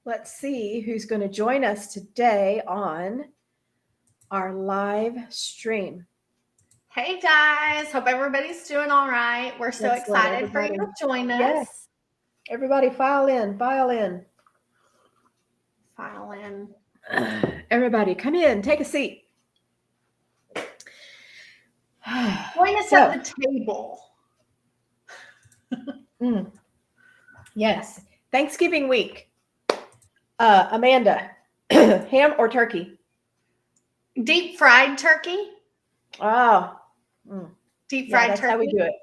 Let's see who's going to join us today on our live stream. Hey guys, hope everybody's doing all right. We're so excited for you to join us. Yes. Everybody file in. File in. Everybody come in, take a seat. Join us at the table. Yes. Thanksgiving week. Amanda, ham or turkey? Deep fried turkey. Oh. Deep fried that's turkey. How we do it.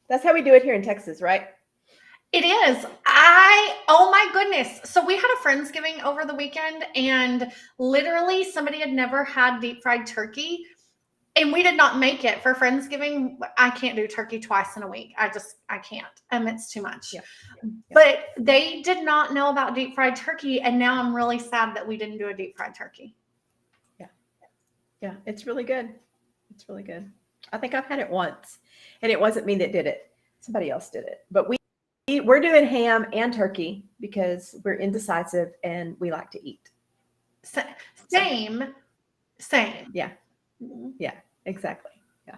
That's how we do it here in Texas, right? It is. Oh my goodness. So we had a Friendsgiving over the weekend, and literally somebody had never had deep fried turkey. And we did not make it for Friendsgiving. I can't do turkey twice in a week. I can't. It's too much. Yeah. But they did not know about deep fried turkey. And now I'm really sad that we didn't do a deep fried turkey. Yeah. It's really good. It's really good. I think I've had it once, and it wasn't me that did it. Somebody else did it. But we're doing ham and turkey because we're indecisive and we like to eat. Same. Yeah. Yeah, exactly. Yeah.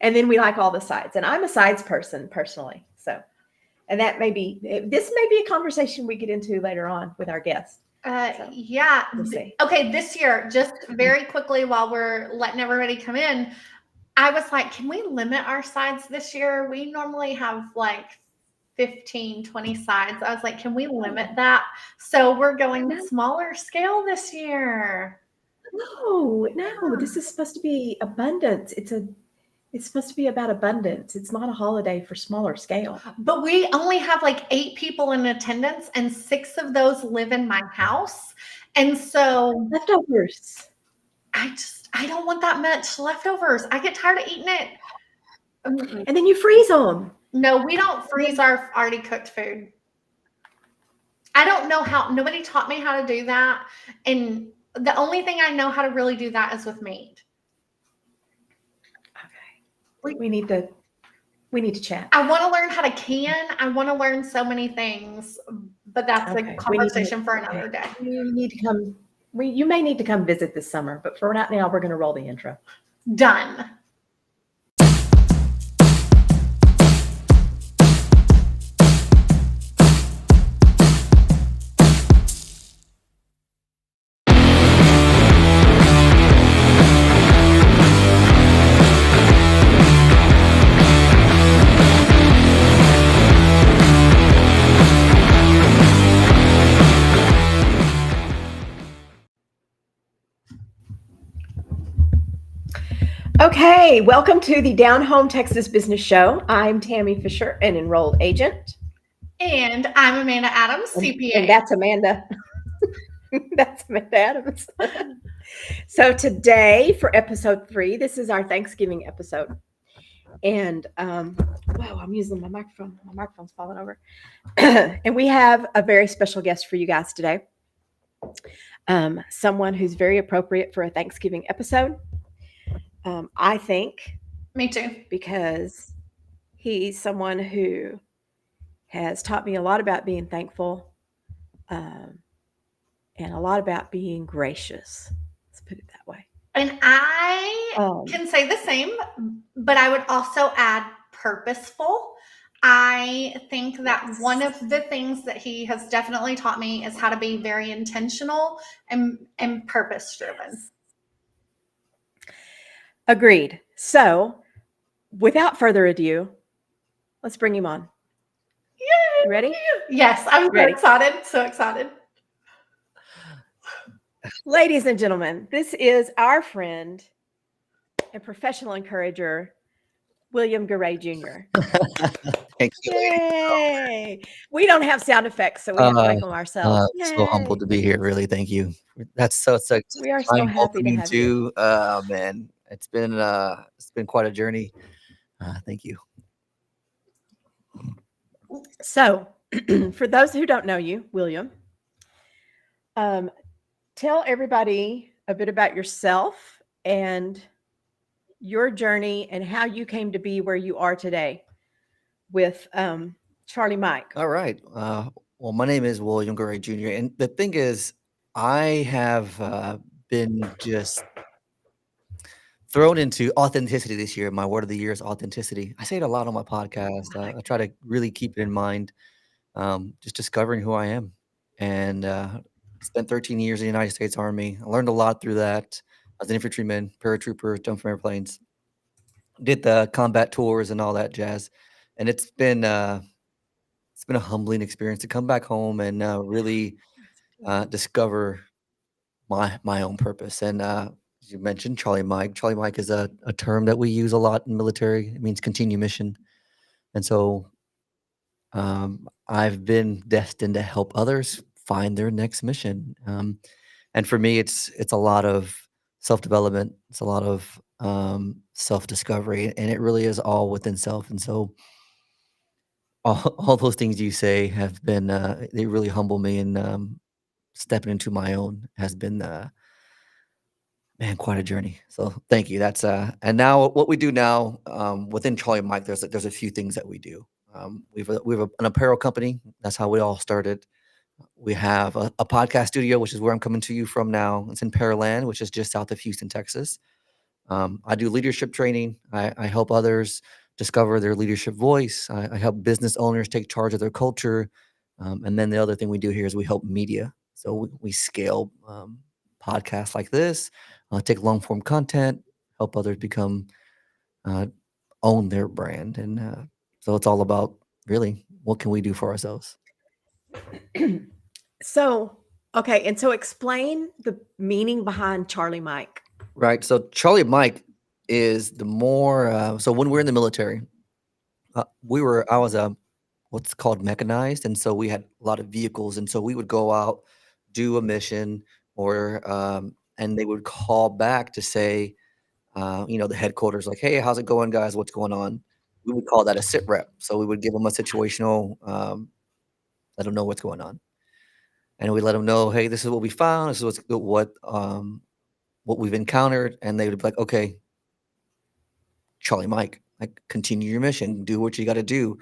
And then we like all the sides. And I'm a sides person personally. So, and this may be a conversation we get into later on with our guests. Yeah. We'll see. Okay. This year, just very quickly while we're letting everybody come in, I was like, can we limit our sides this year? We normally have like 15, 20 sides. I was like, can we limit that? So we're going smaller scale this year. No, this is supposed to be abundance. It's supposed to be about abundance. It's not a holiday for smaller scale. But we only have like 8 people in attendance, and 6 of those live in my house. And so leftovers. I don't want that much leftovers. I get tired of eating it. And then you freeze them. No, we don't freeze our already cooked food. I don't know how. Nobody taught me how to do that. And the only thing I know how to really do that is with meat. Okay. We need to chat. I want to learn how to can. I want to learn so many things, but that's a conversation for another day. You need to come. You may need to come visit this summer, but for right now, we're going to roll the intro. Done. Okay, welcome to the Down Home Texas Business Show. I'm Tammy Fisher, an enrolled agent. And I'm Amanda Adams, CPA. And that's Amanda. That's Amanda Adams. So today for episode 3, this is our Thanksgiving episode. And, wow, I'm using my microphone. My microphone's falling over. And we have a very special guest for you guys today. Someone who's very appropriate for a Thanksgiving episode. I think. Me too. Because he's someone who has taught me a lot about being thankful and a lot about being gracious. Let's put it that way. And I can say the same, but I would also add purposeful. I think that one of the things that he has definitely taught me is how to be very intentional and purpose-driven. Agreed. So, without further ado, let's bring him on. Yay! You ready? Yes, I'm very excited. So excited. Ladies and gentlemen, this is our friend and professional encourager, William Garay Jr. Thank you. Yay! We don't have sound effects, so we have to make them ourselves. So humbled to be here. Really, thank you. That's so. We are so happy to have you. Man, it's been quite a journey. Thank you. So, for those who don't know you, William, tell everybody a bit about yourself and your journey and how you came to be where you are today with Charlie Mike. All right. Well, my name is William Garay Jr. And the thing is, I have been just thrown into authenticity this year. My word of the year is authenticity. I say it a lot on my podcast. I try to really keep it in mind, just discovering who I am. And spent 13 years in the United States Army. I learned a lot through that. I was an infantryman, paratrooper, jumped from airplanes, did the combat tours and all that jazz. And it's been a humbling experience to come back home and really discover my own purpose. And as you mentioned, Charlie Mike. Charlie Mike is a term that we use a lot in military. It means continue mission. And so I've been destined to help others find their next mission. And for me, it's a lot of self development. It's a lot of self discovery, and it really is all within self. And so all those things you say have been they really humble me, and stepping into my own has been man, quite a journey. So thank you. That's and now what we do now within Charlie and Mike, there's a few things that we do. We have an apparel company. That's how we all started. We have a podcast studio, which is where I'm coming to you from now. It's in Pearland, which is just south of Houston, Texas. I do leadership training. I help others discover their leadership voice. I help business owners take charge of their culture. And then the other thing we do here is we help media. So we scale podcasts like this, take long form content, help others become uh, own their brand. And so it's all about really what can we do for ourselves. So, okay. And so explain the meaning behind Charlie Mike. Right. So Charlie and Mike is the more. So when we're in the military, I was what's called mechanized, and so we had a lot of vehicles, and so we would go out, do a mission, or and they would call back to say, the headquarters, like, hey, how's it going, guys? What's going on? We would call that a sit rep. So we would give them a situational, let them know what's going on, and we let them know, hey, this is what we found. This is what we've encountered, and they would be like, okay, Charlie Mike, like continue your mission, do what you got to do.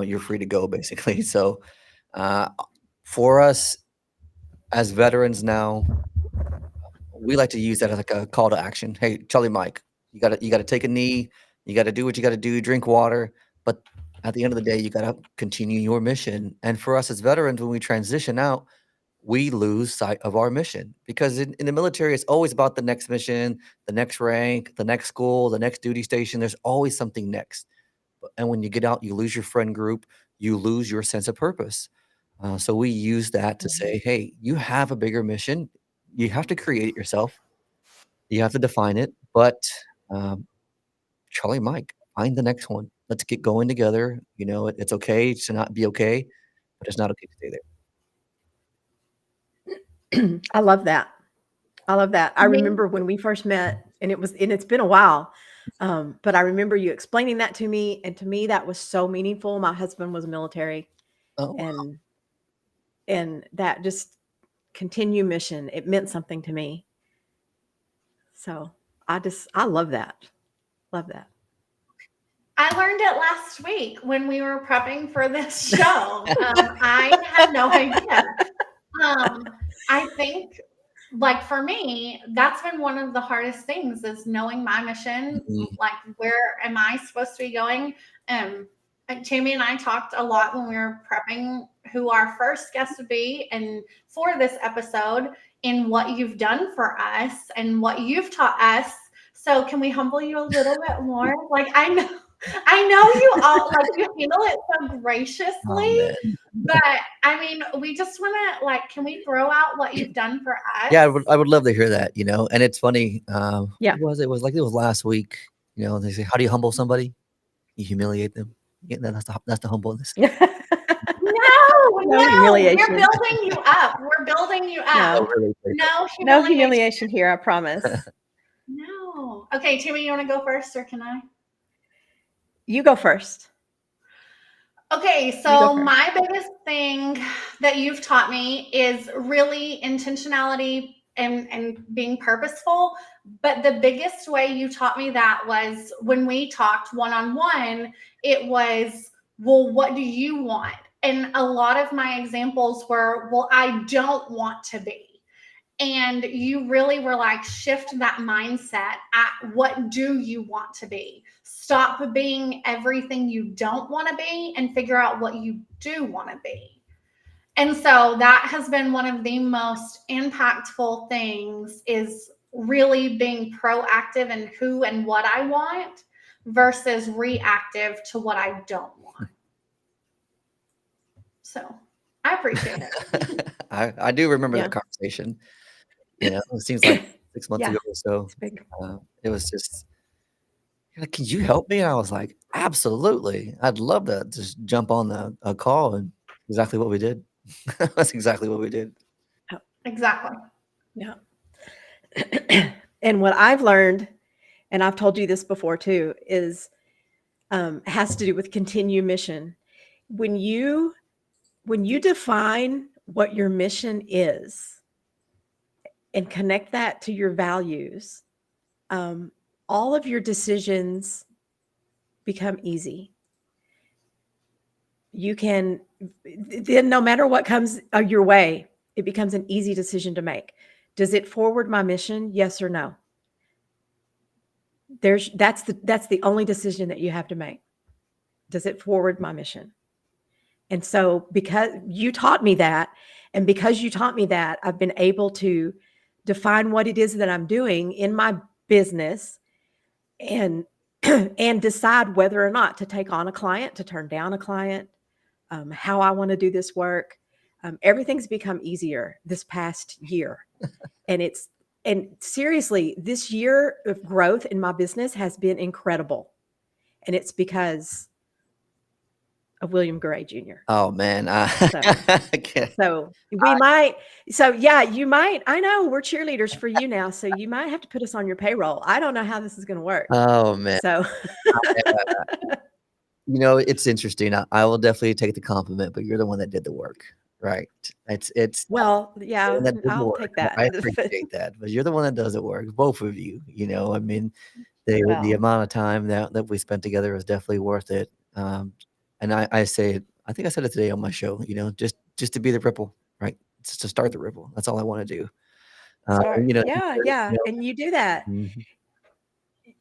You're free to go, basically. So uh, for us as veterans now, we like to use that as like a call to action. Hey, Charlie Mike, you gotta take a knee, you gotta do what you gotta do, drink water, but at the end of the day, you gotta continue your mission. And for us as veterans, when we transition out, we lose sight of our mission because in the military, it's always about the next mission, the next rank, the next school, the next duty station. There's always something next. And when you get out, you lose your friend group, you lose your sense of purpose. So we use that to say, hey, you have a bigger mission. You have to create it yourself. You have to define it. But um, Charlie, Mike, find the next one. Let's get going together. It's okay to not be okay, but it's not okay to stay there. I love that. I love that. I Me, remember when we first met, and it's been a while. But I remember you explaining that to me, and to me that was so meaningful. My husband was military, Oh, and that just continue mission. It meant something to me. So I love that. Love that. I learned it last week when we were prepping for this show. I had no idea. I think, like for me, that's been one of the hardest things is knowing my mission. mhm. Like, where am I supposed to be going? And Tammy and I talked a lot when we were prepping who our first guest would be, and for this episode, in what you've done for us and what you've taught us. So, can we humble you a little bit more? Like, I know you all like you handle it so Oh, graciously, man. but I mean, we just want to like, can we throw out what you've done for us? Yeah, I would love to hear that, and it's funny, Yeah. what was it? It was like it was last week, they say, "How do you humble somebody? You humiliate them." Yeah, that's the humbleness. No, No no, we're humiliation. building you up. We're building you Oh, up. No. really? No No humiliation. humiliation here, I promise. No. Okay, Tammy, you want to go first or can I? You go first. Okay, You go so first. my biggest thing that you've taught me is really intentionality and being purposeful. But the biggest way you taught me that was when we talked one on one, it was, well, what do you want? And a lot of my examples were, well, I don't want to be. And you really were like, shift that mindset at what do you want to be? Stop being everything you don't want to be and figure out what you do want to be. And so that has been one of the most impactful things, is really being proactive in who and what I want versus reactive to what I don't want. So I appreciate it. I do remember Yeah. that conversation. It seems like 6 months Yeah. ago or so. It's big. It was just, you're like, "Can you help me?" And I was like, "Absolutely. I'd love to just jump on a call," and exactly what we did. That's exactly what we did. Exactly. Yeah. And what I've learned, and I've told you this before too, is has to do with continue mission. When you define what your mission is and connect that to your values, all of your decisions become easy. You can then, no matter what comes your way, it becomes an easy decision to make. Does it forward my mission? Yes or no? That's the only decision that you have to make. Does it forward my mission? And so, because you taught me that, and because you taught me that, I've been able to define what it is that I'm doing in my business, and and decide whether or not to take on a client, to turn down a client, how I want to do this work. Everything's become easier this past year, and seriously, this year of growth in my business has been incredible, and it's because of William Garay Jr. Oh, man. So, I can't. you might. I know we're cheerleaders for you now, so you might have to put us on your payroll. I don't know how this is going to work. Oh, man. So, It's interesting. I will definitely take the compliment, but you're the one that did the work, right? It's well, the yeah, one that did the I'll work. take that. I appreciate that, but you're the one that does the work, both of you. I mean, the Well, amount of time that we spent together was definitely worth it. And I say it, I think I said it today on my show, just to be the ripple, right? Just to start the ripple. That's all I want to do. sorry. You know, Yeah, and you do that. Mhm.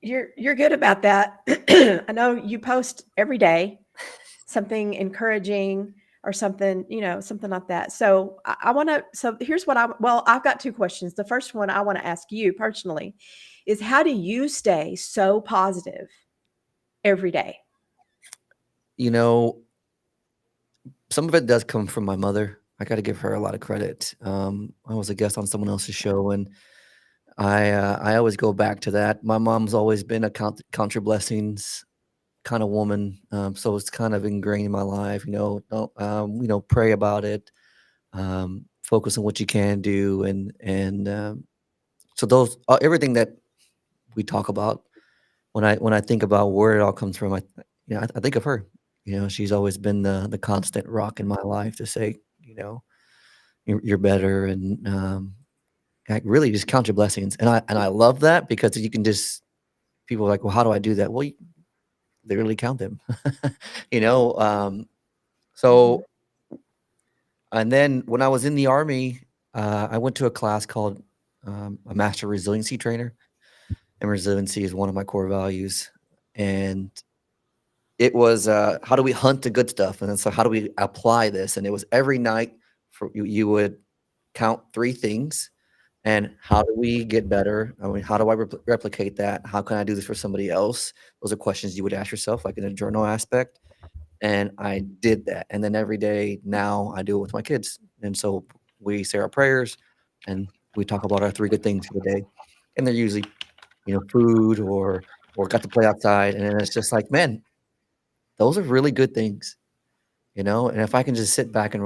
You're good about that. I know you post every day something encouraging or something, something like that. So I want to. So here's what I've got two questions. The first one I want to ask you personally is, how do you stay so positive every day? Some of it does come from my mother. I got to give her a lot of credit. I was a guest on someone else's show, and I always go back to that. My mom's always been a count your blessings kind of woman, so it's kind of ingrained in my life. Don't pray about it. Focus on what you can do, and so those everything that we talk about, when I think about where it all comes from, I think of her. She's always been the constant rock in my life to say, you're better, and like, really just count your blessings. And I love that, because you can just, people are like, well, how do I do that? Well, you literally count them. you know. So, and then when I was in the Army, I went to a class called a Master Resiliency Trainer, and resiliency is one of my core values. And it was, how do we hunt the good stuff? And then, so how do we apply this? And it was every night for you would count 3 things, and how do we get better? I mean, how do I replicate that? How can I do this for somebody else? Those are questions you would ask yourself, like in a journal aspect. And I did that. And then every day now I do it with my kids. And so we say our prayers, and we talk about our 3 good things for the day. And they're usually, food, or got to play outside. And then it's just like, man, those are really good things. And if I can just sit back and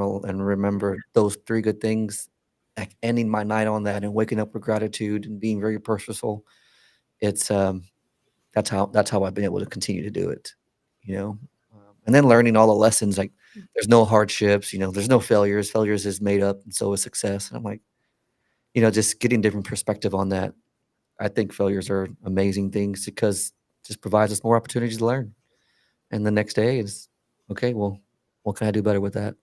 remember those 3 good things, like ending my night on that and waking up with gratitude and being very purposeful, it's that's how I've been able to continue to do it. You know, and then learning all the lessons, like there's no hardships, there's no failures. Failures is made up, and so is success. And I'm like, just getting different perspective on that. I think failures are amazing things, because it just provides us more opportunities to learn. And the next day is, okay, well, what can I do better with that?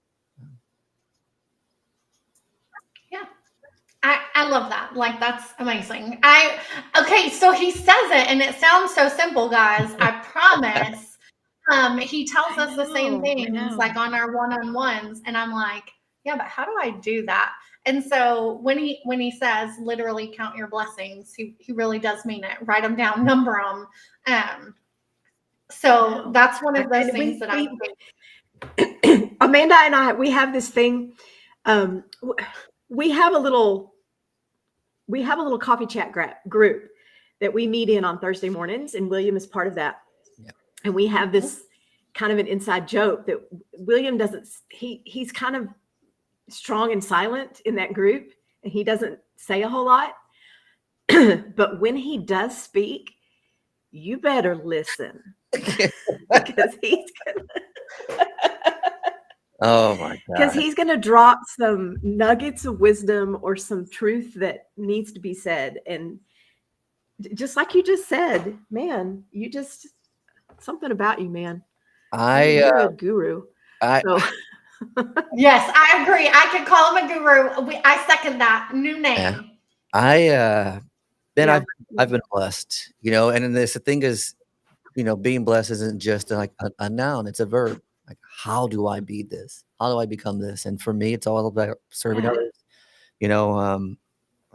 Yeah. I love that. Like, that's amazing. Okay, so he says it and it sounds so simple, guys. I promise. He tells us the same things like on our one-on-ones, and I'm like, yeah, but how do I do that? And so when he says literally count your blessings, he really does mean it. Write them down, number them. So that's one of those things that I think. Amanda and I, we have this thing. We have a little coffee chat group that we meet in on Thursday mornings, and William is part of that. Yeah. And we have this kind of an inside joke that William doesn't. He's kind of strong and silent in that group, and he doesn't say a whole lot. But when he does speak, you better listen because he's gonna. Oh my God. Because he's going to drop some nuggets of wisdom or some truth that needs to be said. And just like you just said, man, something about you, man. You're a guru. Yes, I agree. I could call him a guru. I second that. New name. I've been blessed, and then the thing is, being blessed isn't just like a noun, it's a verb. Like, how do I be this? How do I become this? And for me, it's all about serving others. I'm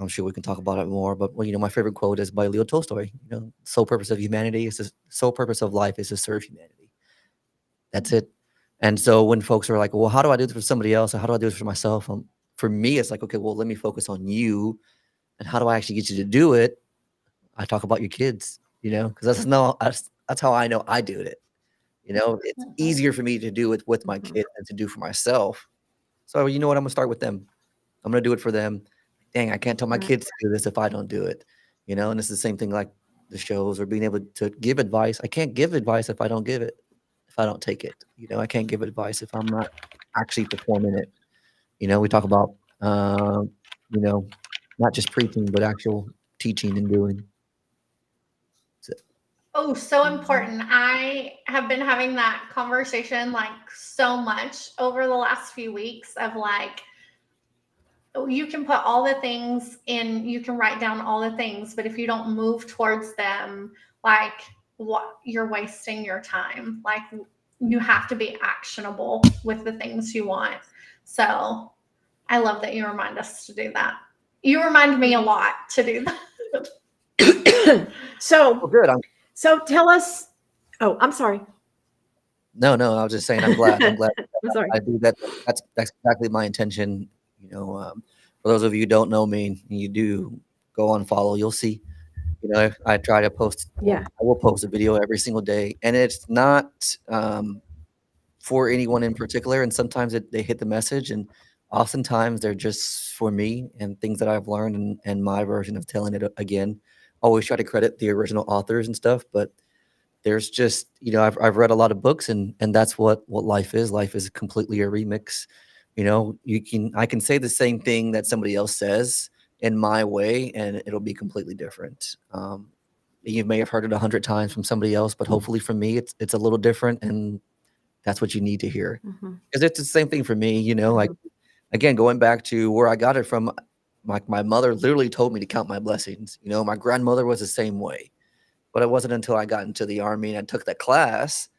sure we can talk about it more, but my favorite quote is by Leo Tolstoy. Sole purpose of humanity is the sole purpose of life is to serve humanity. That's it. And so when folks are like, well, how do I do this for somebody else? Or how do I do this for myself? For me, it's like, okay, well, let me focus on you. And how do I actually get you to do it? I talk about your kids, because that's how I know I do it. It's easier for me to do it with my kids than to do for myself. So you know what? I'm gonna start with them. I'm gonna do it for them. Dang, I can't tell my kids to do this if I don't do it. And it's the same thing like the shows or being able to give advice. I can't give advice if I don't give it, if I don't take it. I can't give advice if I'm not actually performing it. We talk about not just preaching, but actual teaching and doing. Oh, so important. I have been having that conversation like so much over the last few weeks of like, you can put all the things in, you can write down all the things, but if you don't move towards them, like what you're wasting your time. Like you have to be actionable with the things you want. So I love that you remind us to do that. You remind me a lot to do that. So good. So tell us. Oh, I'm sorry. No, I was just saying I'm glad. I'm sorry. I do that. That's exactly my intention. For those of you who don't know me, and you do go on follow, you'll see. I try to post. Yeah. I will post a video every single day, and it's not for anyone in particular. And sometimes they hit the message, and oftentimes they're just for me and things that I've learned and my version of telling it again. Always try to credit the original authors and stuff, but there's just, I've read a lot of books and that's what life is. Life is completely a remix. I can say the same thing that somebody else says in my way and it'll be completely different. You may have heard it 100 times from somebody else, but hopefully for me, it's a little different and that's what you need to hear. Because it's the same thing for me, like, again, going back to where I got it from, my mother literally told me to count my blessings. My grandmother was the same way. But it wasn't until I got into the Army and I took that class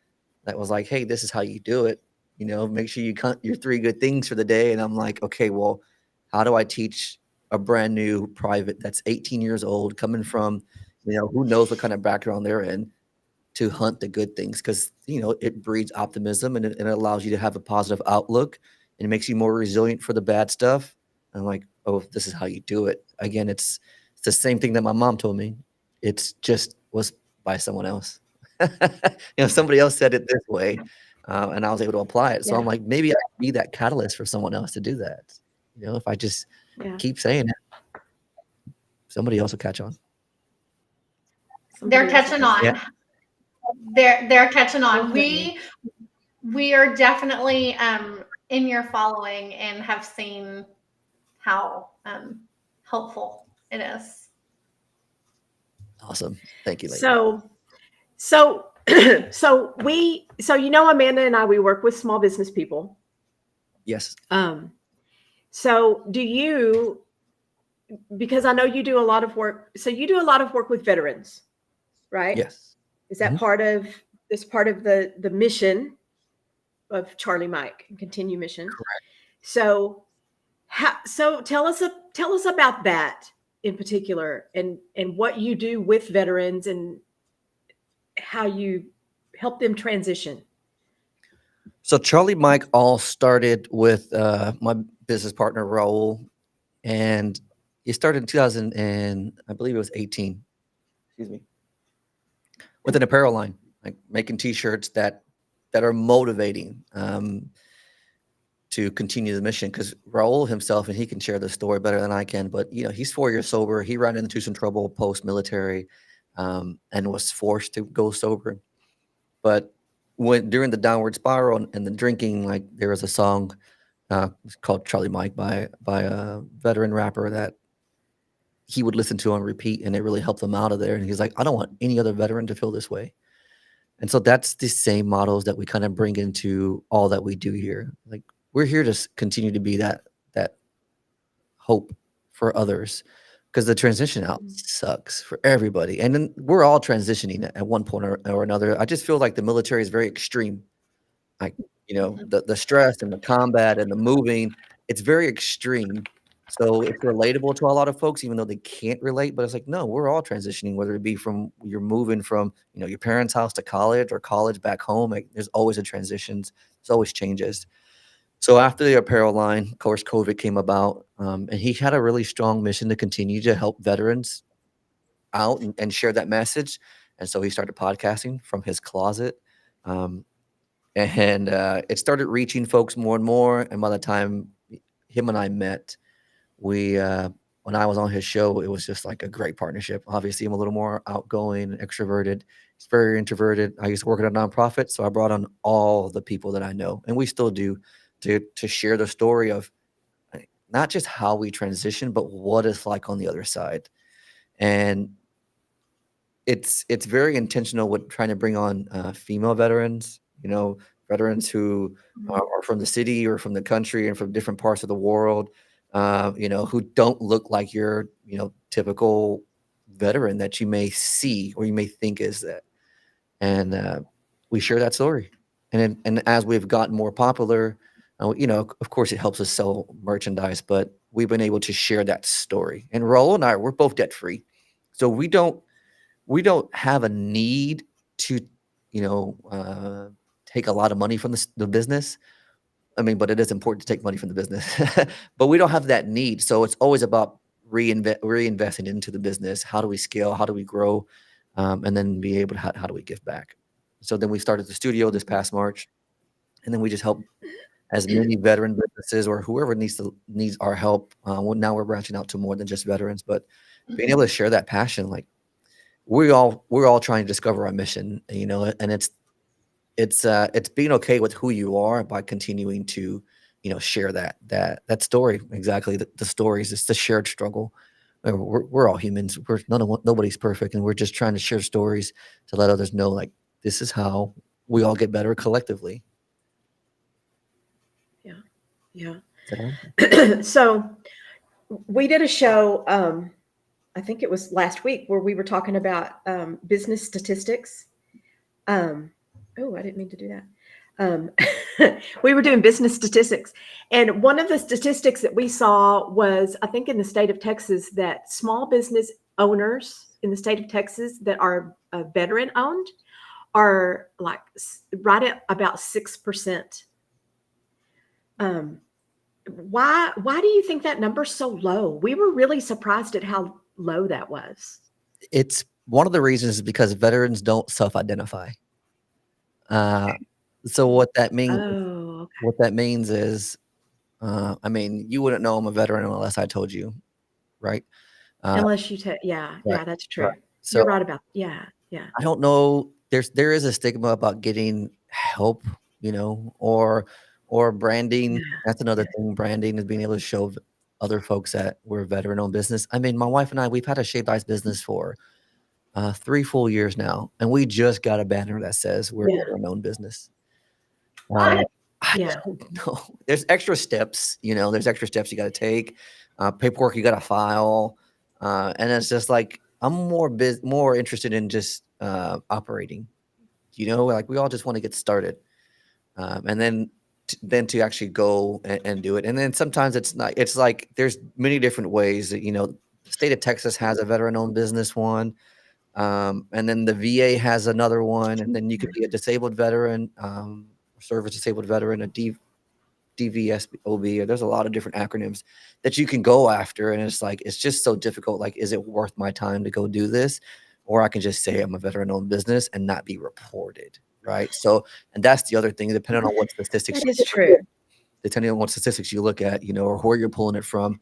that was like, hey, this is how you do it. Make sure you count your 3 good things for the day. And I'm like, okay, well, how do I teach a brand new private that's 18 years old, coming from, who knows what kind of background they're in, to hunt the good things? Because, it breeds optimism and it allows you to have a positive outlook and it makes you more resilient for the bad stuff. And I'm like, oh, this is how you do it. Again, it's the same thing that my mom told me. It's just was by someone else. Somebody else said it this way, and I was able to apply it. So I'm like, maybe I can be that catalyst for someone else to do that. If I just keep saying it, somebody else will catch on. They're catching on. Yeah. They're catching on. We are definitely in your following and have seen how helpful it is. Awesome. Thank you, lady. So So Amanda and I, we work with small business people. Yes. So do you, because I know you do a lot of work. So you do a lot of work with veterans, right? Yes. Is that Mhm. part of the mission of Charlie Mike and Continue Mission? Correct. So so tell us about that in particular, and what you do with veterans and how you help them transition. So Charlie Mike all started with my business partner Raul, and it started in 2000 and I believe it was 18. Excuse me. With an apparel line, like making T-shirts that are motivating to continue the mission. Because Raul himself, and he can share the story better than I can, but he's 4 years sober. He ran into some trouble post-military, and was forced to go sober. But when during the downward spiral and the drinking, like there was a song called Charlie Mike by a veteran rapper that he would listen to on repeat, and it really helped him out of there. And he's like, I don't want any other veteran to feel this way. And so that's the same models that we kind of bring into all that we do here. Like we're here to continue to be that hope for others, because the transition out sucks for everybody, and then we're all transitioning at one point or another. I just feel like the military is very extreme. Like, the stress and the combat and the moving, it's very extreme. So it's relatable to a lot of folks, even though they can't relate. But it's like, no, we're all transitioning, whether it be from you're moving from, your parents' house to college or college back home. Like, there's always a transitions. There's always changes. So after the apparel line, of course, COVID came about, and he had a really strong mission to continue to help veterans out and share that message. And so he started podcasting from his closet. Um, and it started reaching folks more and more. And by the time him and I met, we when I was on his show, it was just like a great partnership. Obviously, I'm a little more outgoing, extroverted. He's very introverted. I used to work at a nonprofit, so I brought on all the people that I know, and we still do, to share the story of not just how we transition, but what it's like on the other side. And it's very intentional with trying to bring on female veterans, veterans who are from the city or from the country and from different parts of the world, who don't look like your, typical veteran that you may see or you may think is that. And we share that story. And as we've gotten more popular, of course, it helps us sell merchandise, but we've been able to share that story. And Raul and I, we're both debt free, so we don't have a need to, you know, uh, take a lot of money from the business. I mean, but it is important to take money from the business, but we don't have that need. So it's always about reinvesting into the business. How do we scale? How do we grow? And then be able to, how do we give back? So then we started the studio this past March, and then we just help as many veteran businesses or whoever needs our help. Now we're branching out to more than just veterans, but being able to share that passion, like we're all trying to discover our mission, and it's being okay with who you are by continuing to, share that story. Exactly, the stories. It's the shared struggle. We're all humans. Nobody's perfect, and we're just trying to share stories to let others know, like, this is how we all get better collectively. Yeah. Yeah. Is that all? So we did a show, I think it was last week, where we were talking about business statistics. Oh, I didn't mean to do that. We were doing business statistics. And one of the statistics that we saw was, I think in the state of Texas, that small business owners in the state of Texas that are veteran owned are like right at about 6%. Why do you think that number's so low? We were really surprised at how low that was. It's one of the reasons is because veterans don't self-identify. Uh, so Oh, okay. what that means is, I mean, you wouldn't know I'm a veteran unless I told you, right? Uh, Unless you take, yeah, right, yeah, that's right. true. So You're right about, yeah, yeah. I don't know. There is a stigma about getting help, or branding. Yeah, That's another yeah. thing. Branding is being able to show other folks that we're a veteran-owned business. I mean, my wife and I, we've had a shaved ice business for 3 full years now, and we just got a banner that says we're a Yeah. veteran-owned business. What? I Yeah. don't know. There's extra steps, there's extra steps you got to take, paperwork you got to file, and it's just like I'm more interested in just operating. Like we all just want to get started, and then to actually go and do it. And then sometimes it's not. It's like there's many different ways that the state of Texas has a veteran-owned business one. And then the VA has another one, and then you could be a disabled veteran, service disabled veteran, a DVSOB, or there's a lot of different acronyms that you can go after. And it's like, it's just so difficult. Like, is it worth my time to go do this? Or I can just say I'm a veteran-owned business and not be reported, right? So, and that's the other thing, depending on what statistics That is true. depending on what statistics you look at, or where you're pulling it from,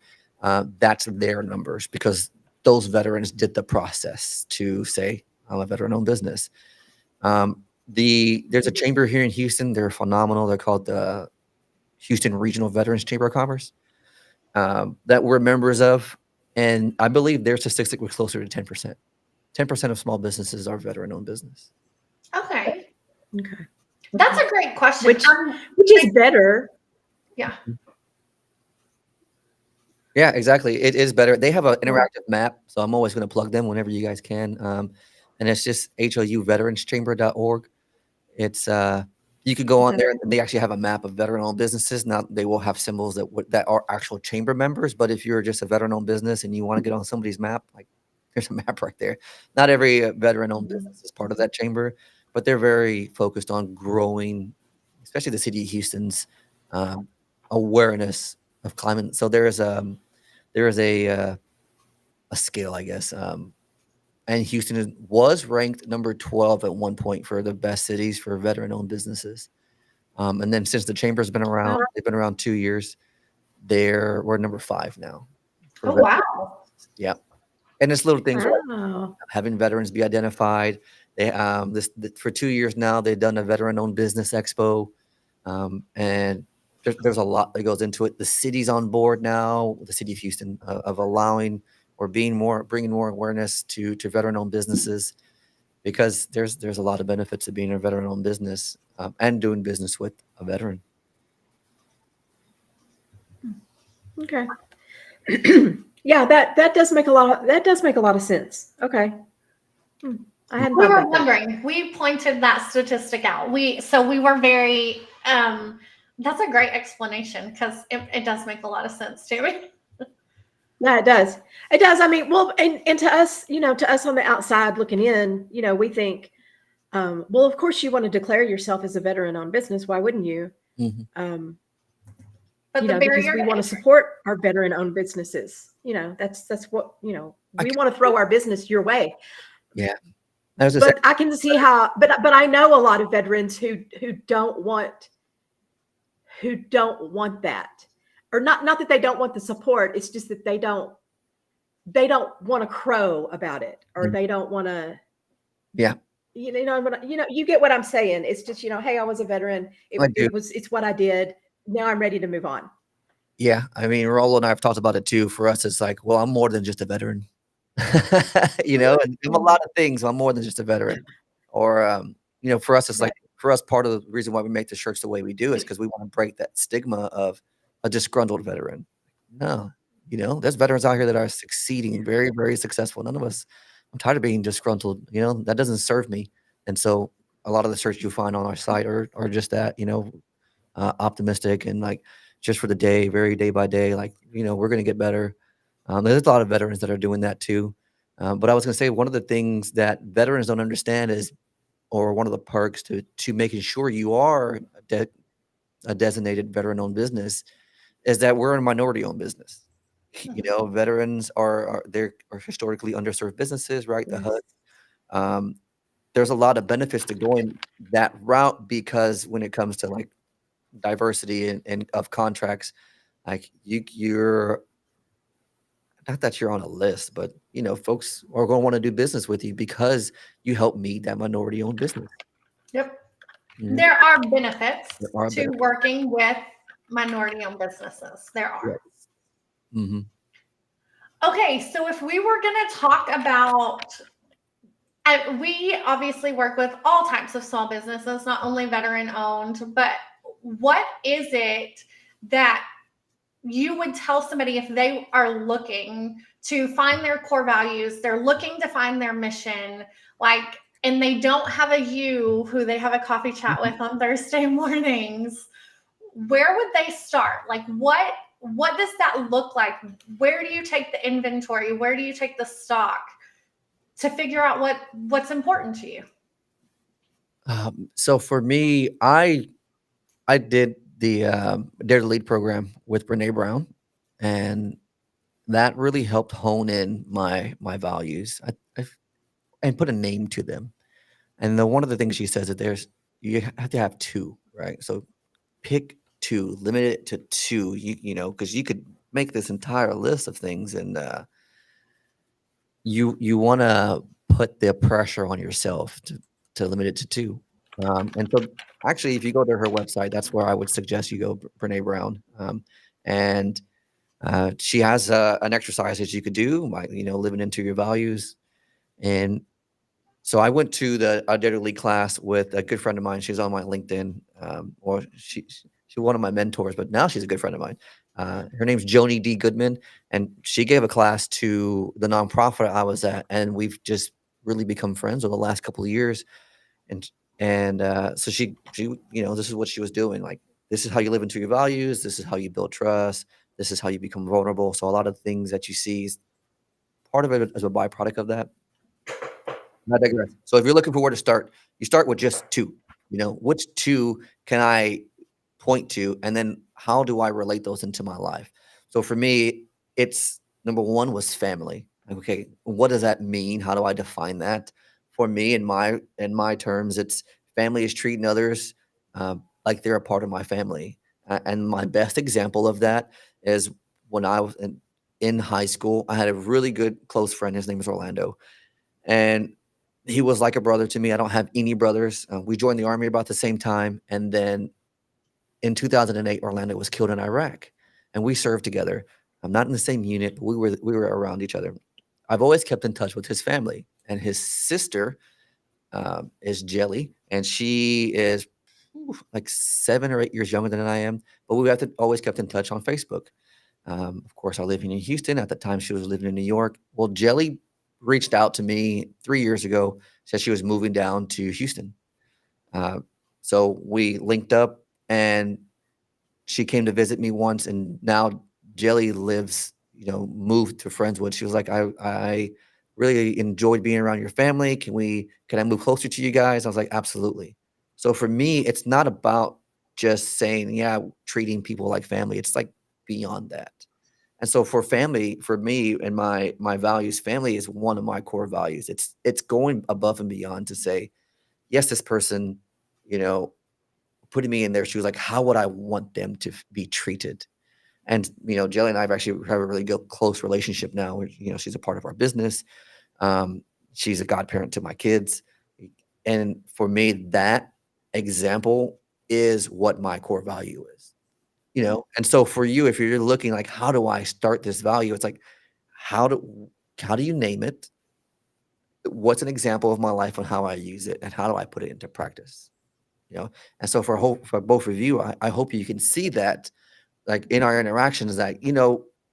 that's their numbers, because those veterans did the process to say, I'm a veteran-owned business. There's a chamber here in Houston. They're phenomenal. They're called the Houston Regional Veterans Chamber of Commerce, that we're members of. And I believe their statistic was closer to 10%. 10% of small businesses are veteran-owned business. Okay. Okay. That's a great question. Which is better. Yeah. Yeah, exactly. It is better. They have an interactive map, so I'm always going to plug them whenever you guys can. And it's just houveteranschamber.org. It's you could go on there, and they actually have a map of veteran-owned businesses. Now they will have symbols that are actual chamber members. But if you're just a veteran-owned business and you want to get on somebody's map, like there's a map right there. Not every veteran-owned business is part of that chamber, but they're very focused on growing, especially the city of Houston's awareness of climate. So there is a scale, I guess. And Houston was ranked number 12 at one point for the best cities for veteran-owned businesses. And then since the chamber's been around, they've been around 2 years. We're number 5 now. Oh, wow. Yeah. And it's little things like Wow. having veterans be identified. They for 2 years now, they've done a veteran-owned business expo. And there's a lot that goes into it. The city's on board now, the city of Houston, of allowing or bringing more awareness to veteran-owned businesses, because there's a lot of benefits of being a veteran-owned business, and doing business with a veteran. Okay. Yeah, that does make a lot of sense. Okay. I hadn't We thought were about that. wondering, we pointed that statistic out. We were very, that's a great explanation, because it does make a lot of sense to me. Yeah, it does. It does. I mean, well, and to us, to us on the outside looking in, we think, well, of course you want to declare yourself as a veteran-owned business. Why wouldn't you? Mm-hmm. But the Because barrier we to want to support our veteran-owned businesses. That's what, we want to throw our business your way. Yeah. But I can see how, but I know a lot of veterans who don't want that, or not that they don't want the support. It's just that they don't want to crow about it, or they don't want to. Yeah. You get what I'm saying. It's just, hey, I was a veteran. It's what I did. Now I'm ready to move on. Yeah. I mean, Rollo and I have talked about it too. For us, it's like, well, I'm more than just a veteran. And I'm a lot of things. I'm more than just a veteran. Or, for us, it's like, for us, part of the reason why we make the shirts the way we do is because we want to break that stigma of a disgruntled veteran. No, there's veterans out here that are succeeding, very, very successful. None of us, I'm tired of being disgruntled. That doesn't serve me. And so a lot of the shirts you find on our site are just that, optimistic and like just for the day, very day by day, like, we're going to get better. There's a lot of veterans that are doing that too. But I was going to say, one of the things that veterans don't understand is, or one of the perks to making sure you are a designated veteran-owned business, is that we're a minority-owned business. Veterans are historically underserved businesses, right? The HUD. There's a lot of benefits to going that route, because when it comes to like diversity and of contracts, like you're not that you're on a list, but folks are going to want to do business with you because you help meet that minority-owned business. Yep. Mhm. There are benefits There are to benefits. working with minority-owned businesses. There are. Yes. Mm-hmm. Okay, so if we were going to talk about We obviously work with all types of small businesses, not only veteran owned, but what is it that you would tell somebody if they are looking to find their core values, they're looking to find their mission, like, and they don't have a you who they have a coffee chat with on Thursday mornings, where would they start? Like, what does that look like? Where do you take the inventory? Where do you take the stock to figure out what's important to you? So for me, I did the Dare to Lead program with Brene Brown, and that really helped hone in my values. And put a name to them. And one of the things she says that you have to have two, right? So pick two, limit it to two. Because you could make this entire list of things, and you want to put the pressure on yourself to limit it to two. And so, actually, if you go to her website, that's where I would suggest you go, Brene Brown. And she has an exercise that you could do, like living into your values. And so I went to the Dare to Lead class with a good friend of mine. She's on my LinkedIn, or she's one of my mentors, but now she's a good friend of mine. Her name's Joni D. Goodman, and she gave a class to the nonprofit I was at, and we've just really become friends over the last couple of years. And so she this is what she was doing. Like, this is how you live into your values. This is how you build trust. This is how you become vulnerable. So a lot of things that you see is part of it as a byproduct of that. I digress. So if you're looking for where to start, you start with just two. Which two can I point to, and then how do I relate those into my life? So for me, it's number one was family. Like, okay, what does that mean? How do I define that? For me, in my terms, it's family is treating others like they're a part of my family. And my best example of that is when I was in high school. I had a really good close friend. His name is Orlando, and he was like a brother to me. I don't have any brothers. We joined the army about the same time, and then in 2008, Orlando was killed in Iraq, and we served together. I'm not in the same unit, but we were around each other. I've always kept in touch with his family, and his sister is Jelly, and she is like 7 or 8 years younger than I am. But we have always kept in touch on Facebook. Of course, I live in Houston. At the time, she was living in New York. Well, Jelly reached out to me 3 years ago, said she was moving down to Houston. So we linked up, and she came to visit me once, and now Jelly lives, moved to Friendswood. She was like, I really enjoyed being around your family. Can I move closer to you guys? I was like, absolutely. So for me, it's not about just saying, yeah, treating people like family. It's like beyond that. And so for family, for me and my values, family is one of my core values. It's going above and beyond to say, yes, this person, you know, putting me in their shoes, like how would I want them to be treated? And Jelly and I have actually have a really good, close relationship now. She's a part of our business. Um, she's a godparent to my kids, and for me, that example is what my core value is. And so for you, if you're looking like, how do I start this value? It's like, how do you name it? What's an example of my life on how I use it, and how do I put it into practice? And so for both of you, I hope you can see that, like in our interactions, that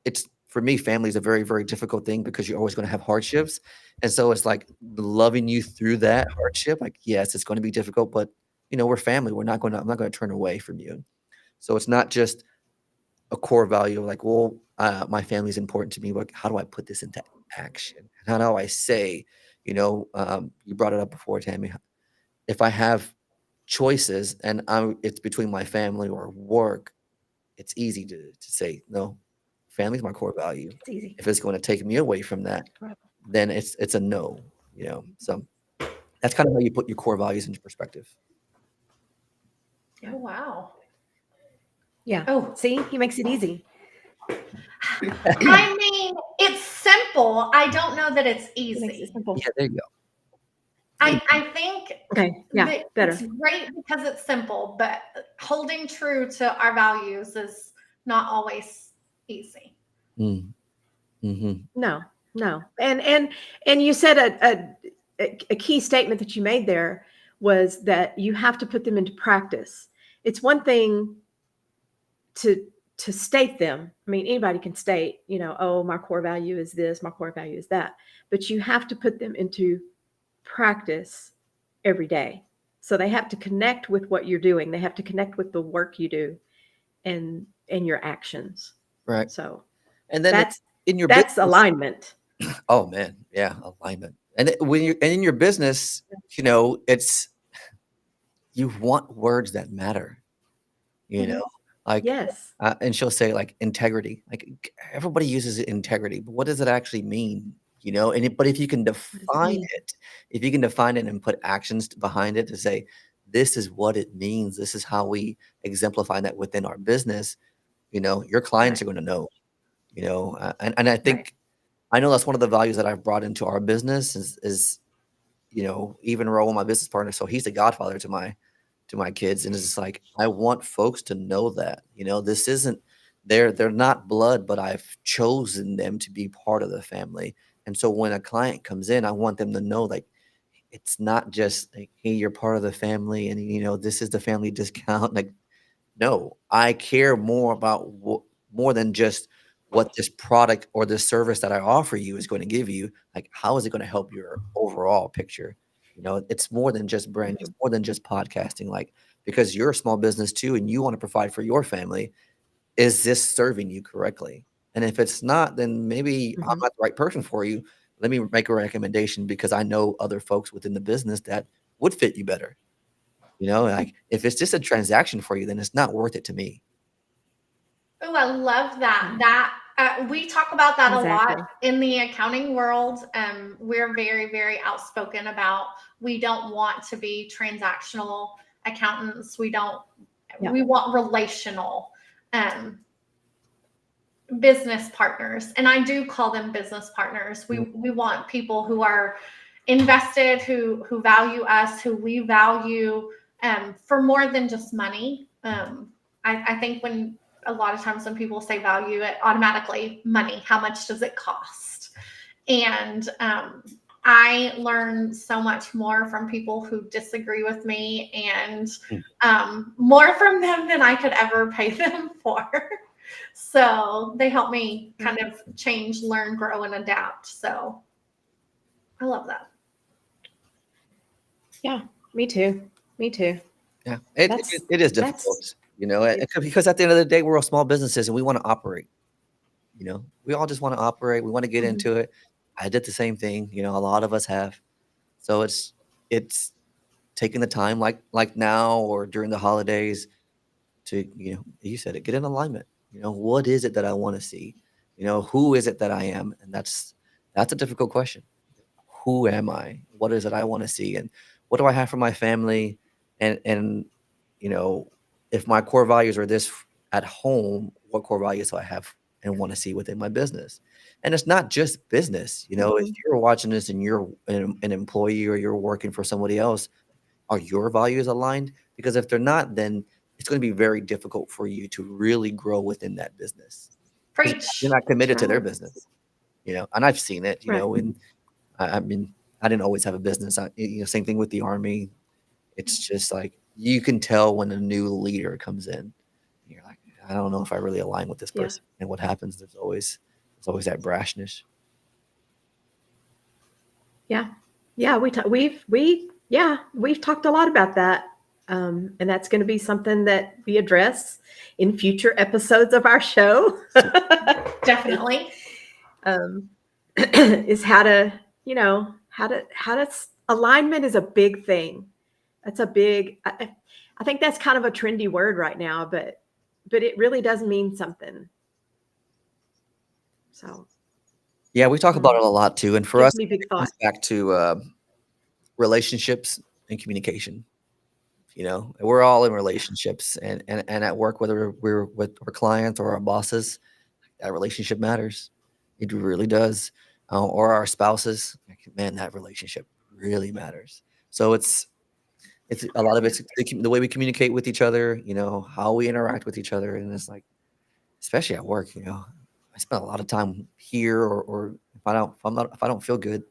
it's for me, family is a very, very difficult thing because you're always going to have hardships, and so it's like loving you through that hardship. Like, yes, it's going to be difficult, but we're family. I'm not going to turn away from you. So it's not just a core value of like, well, my family is important to me, but how do I put this into action? How do I say, you brought it up before, Tammy. If I have choices and it's between my family or work, it's easy to say, no, family's my core value. It's easy. If it's going to take me away from that, Right. then it's a no, So that's kind of how you put your core values into perspective. Oh, wow. Yeah. Oh. See, he makes it easy. I mean, it's simple. I don't know that it's He makes it easy. simple. Yeah, there you go. I think Okay. Yeah. that Better. it's great because it's simple, but holding true to our values is not always easy. Mm-hmm. No. And you said a key statement that you made there was that you have to put them into practice. It's one thing to state them. I mean, anybody can state, oh, my core value is this, my core value is that, but you have to put them into practice every day. So they have to connect with what you're doing. They have to connect with the work you do and your actions. Right. So And then that's in your that's business, alignment. oh man, yeah, alignment. And when you're and in your business, it's you want words that matter. You know, like, Yes. and she'll say like integrity. Like everybody uses integrity, but what does it actually mean? But if you can What does it define mean? it, if you can define it and put actions behind it to say, this is what it means, this is how we exemplify that within our business, your clients are Right. going to know, and I Right. think I know that's one of the values that I've brought into our business is even Raul, my business partner, so he's the godfather to my kids, and it's just like I want folks to know that this isn't they're not blood, but I've chosen them to be part of the family. And so when a client comes in, I want them to know like it's not just like, hey, you're part of the family, and this is the family discount. Like, no, I care more about more than just what this product or this service that I offer you is going to give you. Like, how is it going to help your overall picture? It's more than just branding. It's Mhm. more than just podcasting. Like, because you're a small business too, and you want to provide for your family. Is this serving you correctly? And if it's not, then maybe I'm Mhm. not the right person for you. Let me make a recommendation because I know other folks within the business that would fit you better. Like if it's just a transaction for you, then it's not worth it to me. Oh, I love that. Yeah. We talk about that a lot Exactly. in the accounting world. We're very, very outspoken about we don't want to be transactional accountants. We don't. Yeah. We want relational um, business partners, and I do call them business partners. We want people who are invested, who value us, who we value for more than just money. I think when a lot of times when people say value, it automatically money. How much does it cost? And I learn so much more from people who disagree with me, and more from them than I could ever pay them for. So they help me kind of change, learn, grow, and adapt. So I love that. Yeah. Me too. Me too. Yeah, it That's it is that's difficult, because at the end of the day, we're all small businesses and we wanna operate, We all just wanna operate, we wanna get Mhm. into it. I did the same thing, a lot of us have. So it's taking the time like now or during the holidays to, you said it, get in alignment. What is it that I wanna see? Who is it that I am? And that's a difficult question. Who am I? What is it I wanna see? And what do I have for my family? And you know, if my core values are this at home, what core values do I have and want to see within my business? And it's not just business. If Mhm. you're watching this and you're an employee or you're working for somebody else, are your values aligned? Because if they're not, then it's going to be very difficult for you to really grow within that business because you're Preach. not committed to their Right. business. And I've seen it. Right. And I mean, I didn't always have a business. Same thing with the army. It's just like you can tell when a new leader comes in. You're like, I don't know if I really align with this Yeah. person. And what happens? There's always that brashness. Yeah. Yeah. We've talked a lot about that. And that's going to be something that we address in future episodes of our show. So, Definitely. um, is how to alignment is a big thing. That's a big. I think that's kind of a trendy word right now, but it really does mean something. So yeah, we talk about it a lot too. And for gives us, me big it comes thought. back to relationships and communication. We're all in relationships and at work, whether we're with our clients or our bosses, that relationship matters. It really does. Or our spouses, like, man, that relationship really matters. So it's a lot of it's the way we communicate with each other, how we interact with each other, and it's like, especially at work, I spend a lot of time here, or if I don't feel good,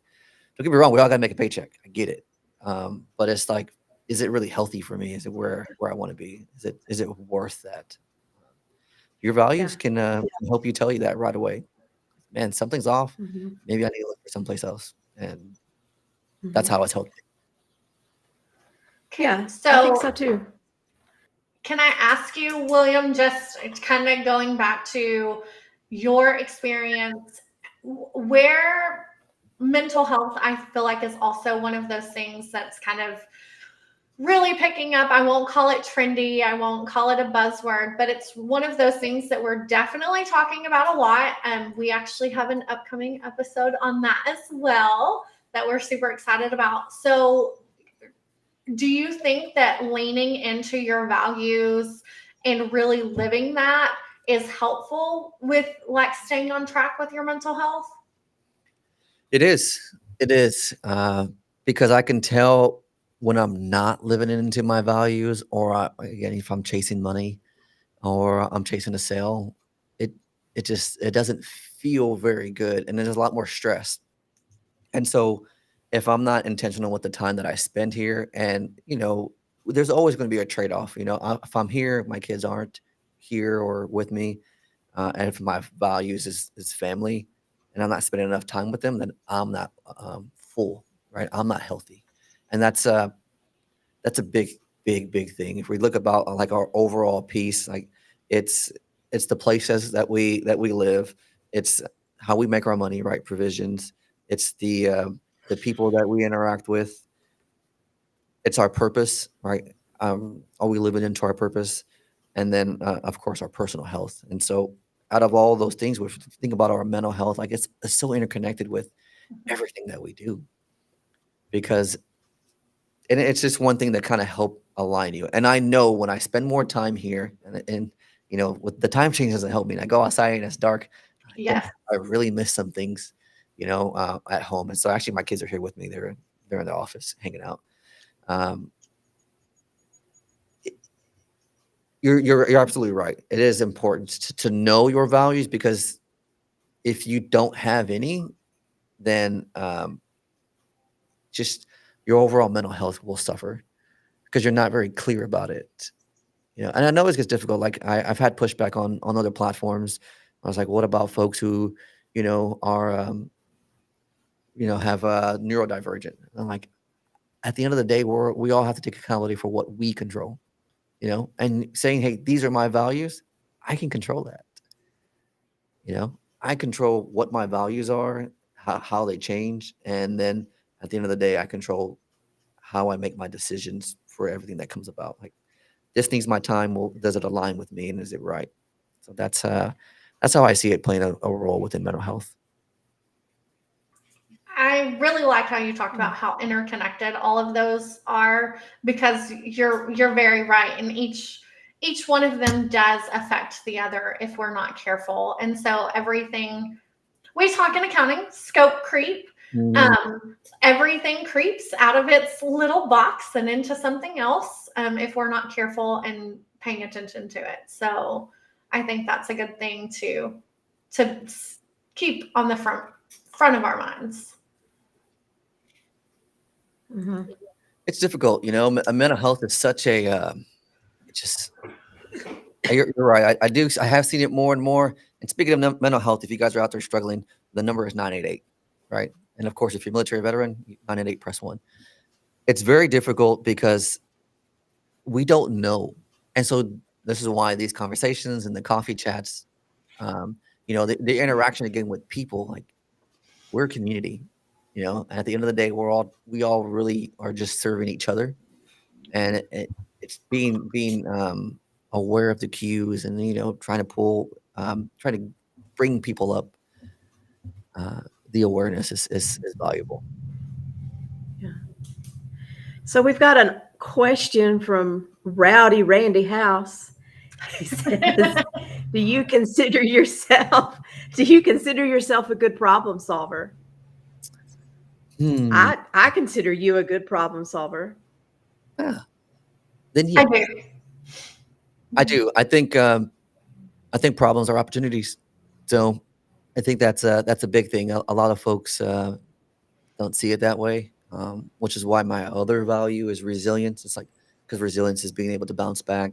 Don't get me wrong, we all got to make a paycheck. I get it, but it's like, is it really healthy for me? Is it where I want to be? Is it worth that? Your values Yeah. can help you tell you that right away. Man, something's off. Hmm. Maybe I need to look for someplace else, and that's Hmm. how it's helped me. Okay, Yeah, I think so so too. can I ask you, William, just kind of going back to your experience, where mental health, I feel like, is also one of those things that's kind of really picking up. I won't call it trendy, I won't call it a buzzword, but it's one of those things that we're definitely talking about a lot. We actually have an upcoming episode on that as well that we're super excited about. So, do you think that leaning into your values and really living that is helpful with like staying on track with your mental health? It is. It is, because I can tell when I'm not living into my values, or again, if I'm chasing money or I'm chasing a sale, it it doesn't feel very good, and there's a lot more stress. And so, if I'm not intentional with the time that I spend here, and there's always going to be a trade off. If I'm here, my kids aren't here or with me, and if my values is family, and I'm not spending enough time with them, then I'm not full, right? I'm not healthy, and that's a big, big, big thing. If we look about like our overall piece, like it's it's the places that we live, it's how we make our money, right? Provisions. It's the people that we interact with. It's our purpose, right? Are we living into our purpose? And then, of course, our personal health. And so, out of all those things, we think about our mental health, like it's so interconnected with everything that we do, because and it's just one thing that kind of help align you. And I know when I spend more time here, and with the time change doesn't help me. And I go outside and it's dark. Yes. I really miss some things, at home. And so actually, my kids are here with me. They're in the office hanging out. Um, it- you're absolutely right. It is important to know your values, because if you don't have any, then just your overall mental health will suffer because you're not very clear about it. And I know it gets difficult. Like I've had pushback on other platforms. I was like, what about folks who, are have neurodivergent? And I'm like, at the end of the day, we all have to take accountability for what we control. And saying, hey, these are my values. I can control that. I control what my values are, how they change, and then at the end of the day, I control how I make my decisions for everything that comes about. Like, this needs my time. Well, does it align with me, and is it right? So that's how I see it playing a role within mental health. I really like how you talked about how interconnected all of those are, because you're very right, and each one of them does affect the other if we're not careful. And so everything we talk in accounting, scope creep. Mm, Everything creeps out of its little box and into something else, if we're not careful and paying attention to it. So I think that's a good thing to keep on the front of our minds. Hmm. it's difficult, mental health is such a it just you're right. I have seen it more and more. And speaking of mental health, if you guys are out there struggling, the number is 988, right? And of course, if you're a military veteran, 988 press one. It's very difficult because we don't know. And so this is why these conversations and the coffee chats, the interaction again with people, like, we're a community, and at the end of the day, we all really are just serving each other. And it's being aware of the cues, and trying to trying to bring people up. Uh, the awareness is valuable. Yeah. So we've got a question from Rowdy Randy House. He says, "Do you consider yourself do you consider yourself a good problem solver?" Hmm. I consider you a good problem solver. Yeah. Then I yeah, do. I do. I think problems are opportunities. So I think that's a big thing. A lot of folks don't see it that way, which is why my other value is resilience. It's like, because resilience is being able to bounce back.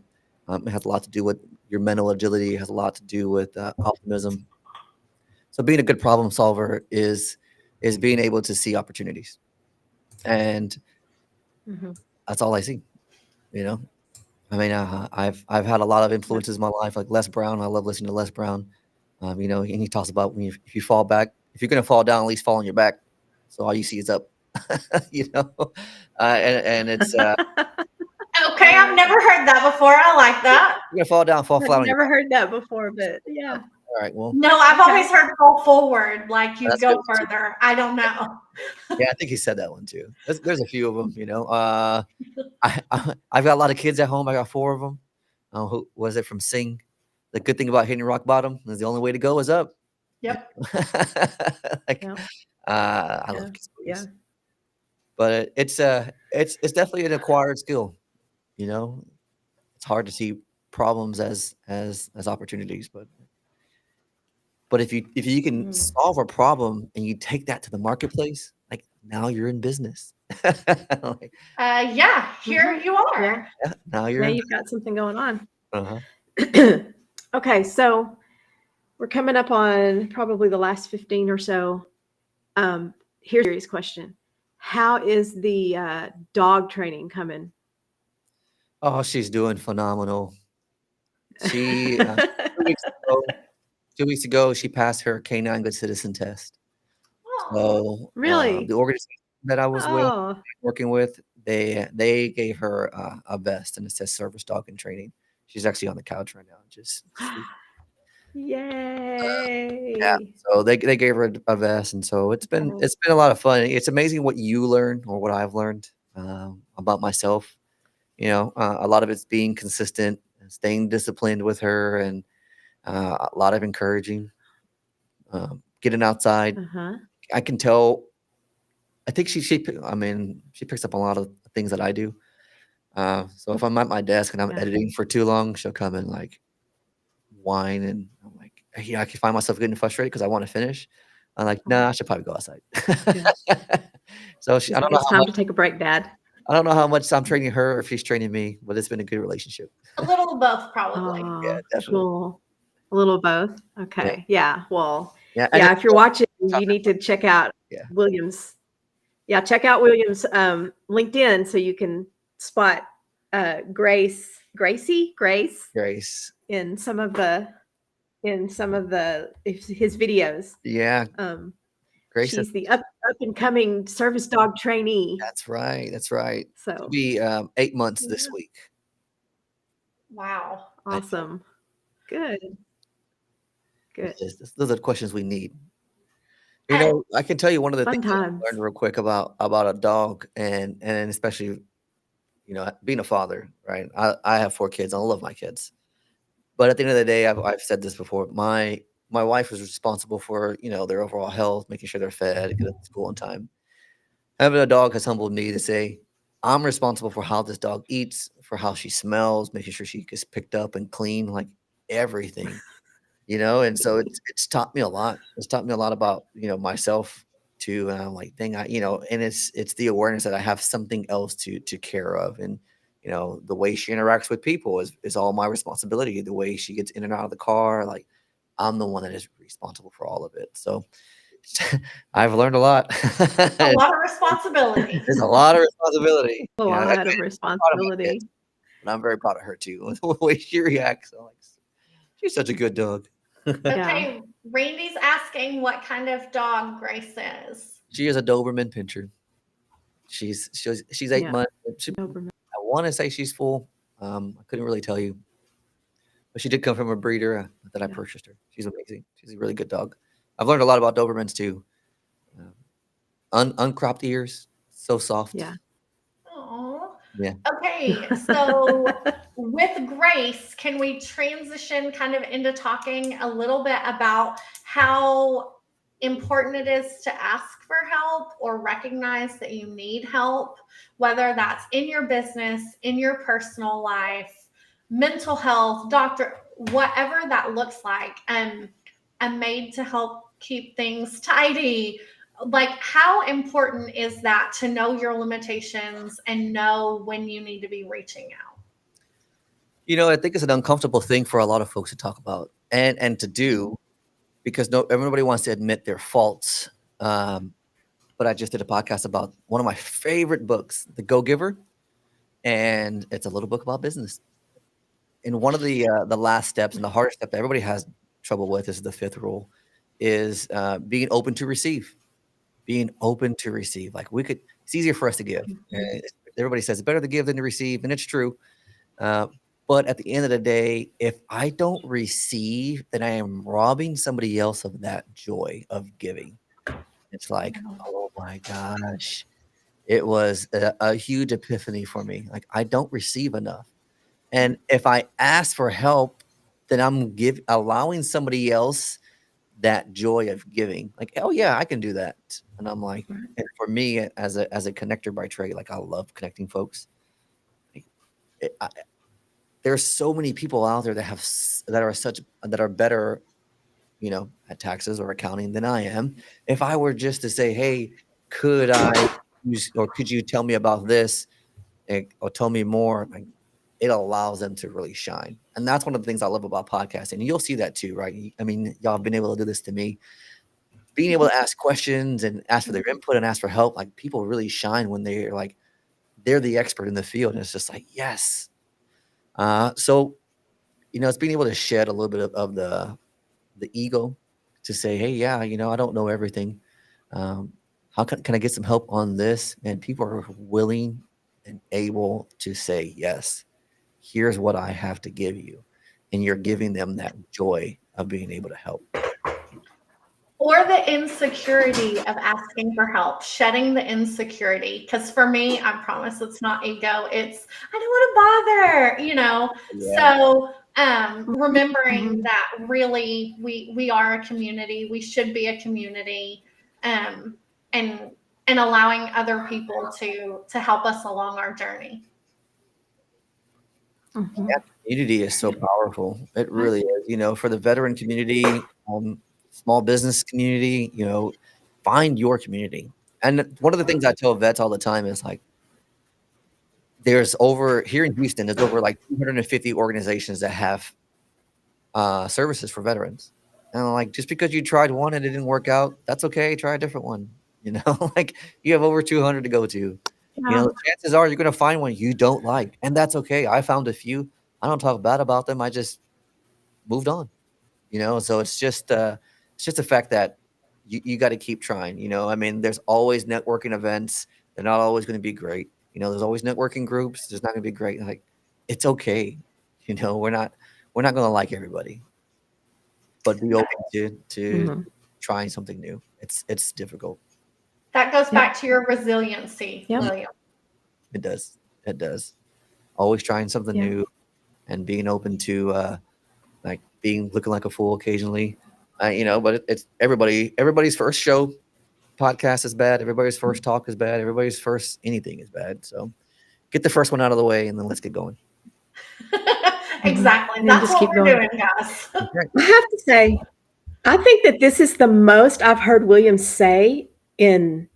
It has a lot to do with your mental agility. It has a lot to do with optimism. So being a good problem solver is being able to see opportunities, and Mhm. that's all I see. You know, I mean, I've had a lot of influences in my life, like Les Brown. I love listening to Les Brown. You know, and he talks about when if you fall back, if you're gonna fall down, at least fall on your back. So all you see is up. You know, and it's Okay, I've never heard that before. I like that. you're gonna fall down, fall I've flat on your never back. heard that before, but yeah. All right, well, No, I've Okay. always heard fall forward, like you that's good go too. further. I don't know. Yeah, I think he said that one too. There's a few of them. You know, I've got a lot of kids at home. I got 4 of them. Who was it from Sing? The good thing about hitting rock bottom is the only way to go is up. Yep. Like, Yeah. I love Yeah. kids Yeah. movies, but it's definitely an acquired skill. You know, it's hard to see problems as opportunities, but if you can Mm. solve a problem and you take that to the marketplace, like now you're in business. Like, Yeah, here Mhm. you are. Yeah. yeah, now you're Now in. you've got something going on. Uh-huh. Okay, so we're coming up on probably the last 15 or so. Here's a serious question. How is the dog training coming? Oh, she's doing phenomenal. She 2 weeks ago, 2 weeks ago, she passed her Canine Good Citizen test. Aw. So Really? the organization that I was Oh, working with, they gave her a vest and it says service dog in training. She's actually on the couch right now, just sleeping. Yeah, yay. so they gave her a vest, and so Okay. it's been a lot of fun. It's amazing what you learn or what I've learned about myself. You know, a lot of it's being consistent, and staying disciplined with her, and a lot of encouraging, getting outside. Uh-huh. I can tell. I think I mean, she picks up a lot of things that I do. So if I'm at my desk and I'm Yeah. editing for too long, she'll come and like whine, and I'm like, yeah, I can find myself getting frustrated because I want to finish. I'm like, nah, I should probably go outside. Yeah. So She's like, it's time to take a break, Dad. I don't know how much I'm training her or if she's training me, but it's been a good relationship. A little of both, probably. Yeah, Oh, definitely. cool. A little of both. Yeah, Okay. Yeah. Well, yeah, and yeah, it's if you're watching, tough. you need to check out Yeah, William's. Yeah, check out William's LinkedIn so you can spot Grace Grace. in some of the his videos. Yeah, Grace. She's the up and coming service dog trainee. That's right. That's right. It'll So be 8 months this yeah, week. Wow. I know. awesome. Good. Good. Those are the questions we need. You I, know, I can tell you one of the Fun things that I times. learned real quick about a dog, and especially, you know, being a father, right? I have 4 kids. I love my kids, but at the end of the day, I've said this before. My wife was responsible for, you know, their overall health, making sure they're fed, get them to school on time. Having a dog has humbled me to say I'm responsible for how this dog eats, for how she smells, making sure she gets picked up and clean, like everything. You know, and so it's taught me a lot. It's taught me a lot about, you know, myself too, and I'm like, dang, you know, and it's the awareness that I have something else to care of, and you know, the way she interacts with people is all my responsibility. The way she gets in and out of the car, like I'm the one that is responsible for all of it. So I've learned a lot. a lot of responsibility. There's a lot of responsibility. A You know, lot of proud of my responsibility. kids, but I'm very proud of her too. The way she reacts, I'm like, she's such a good dog. Yeah. Okay, Randy's asking what kind of dog Grace is. She is a Doberman Pinscher. She's 8 Yeah. months. Doberman. I want to say she's full. I couldn't really tell you, but she did come from a breeder that I Yeah. purchased her. She's amazing. She's a really good dog. I've learned a lot about Dobermans too. Uncropped ears, so soft. Yeah. Oh. Yeah. Okay, so with Grace, can we transition kind of into talking a little bit about how important it is to ask for help or recognize that you need help, whether that's in your business, in your personal life, mental health, doctor, whatever that looks like. I'm made to help keep things tidy, like, how important is that to know your limitations and know when you need to be reaching out? I think it's an uncomfortable thing for a lot of folks to talk about and to do, because everybody wants to admit their faults. But I just did a podcast about one of my favorite books, The Go-Giver, and it's a little book about business. And one of the last steps and the hardest step that everybody has trouble with is the fifth rule, is being open to receive. Being open to receive. Like, it's easier for us to give. Everybody says it's better to give than to receive, and it's true. But at the end of the day, if I don't receive, then I am robbing somebody else of that joy of giving. It's like, oh my gosh, it was a huge epiphany for me. Like, I don't receive enough. And if I ask for help, then I'm allowing somebody else that joy of giving. Like, oh yeah, I can do that. And I'm like, and for me as a connector by trade, like, I love connecting folks. There's so many people out there that are better, at taxes or accounting than I am. If I were just to say, hey, could you tell me about this, or tell me more, like, it allows them to really shine. And that's one of the things I love about podcasting. And you'll see that too, right? I mean, y'all have been able to do this to me. Being able to ask questions and ask for their input and ask for help, like, people really shine when they're the expert in the field. And it's just like, yes. So, it's being able to shed a little bit of the ego to say, hey, yeah, I don't know everything. How can I get some help on this? And people are willing and able to say, yes, here's what I have to give you. And you're giving them that joy of being able to help. Or the insecurity of asking for help, shedding the insecurity. Because for me, I promise it's not ego. It's, I don't want to bother, Yeah. So remembering that really we are a community. We should be a community, and allowing other people to help us along our journey. That community is so powerful. It really is. For the veteran community, small business community, find your community. And one of the things I tell vets all the time is, like, here in Houston, there's over like 250 organizations that have services for veterans. And, like, just because you tried one and it didn't work out, that's okay. Try a different one. Like, you have over 200 to go to. The chances are you're going to find one you don't like, and that's okay. I found a few. I don't talk bad about them. I just moved on. So it's just the fact that you got to keep trying. I mean, there's always networking events. They're not always going to be great. There's always networking groups. There's not going to be great. Like, it's okay. We're not going to like everybody, but be open to trying something new. It's difficult. That goes back to your resiliency, William. It does. Always trying something new and being open to looking like a fool occasionally. But it's everybody's first show podcast is bad. Everybody's first talk is bad. Everybody's first anything is bad. So get the first one out of the way and then let's get going. Exactly. That's what we're doing, guys. I have to say, I think that this is the most I've heard William say in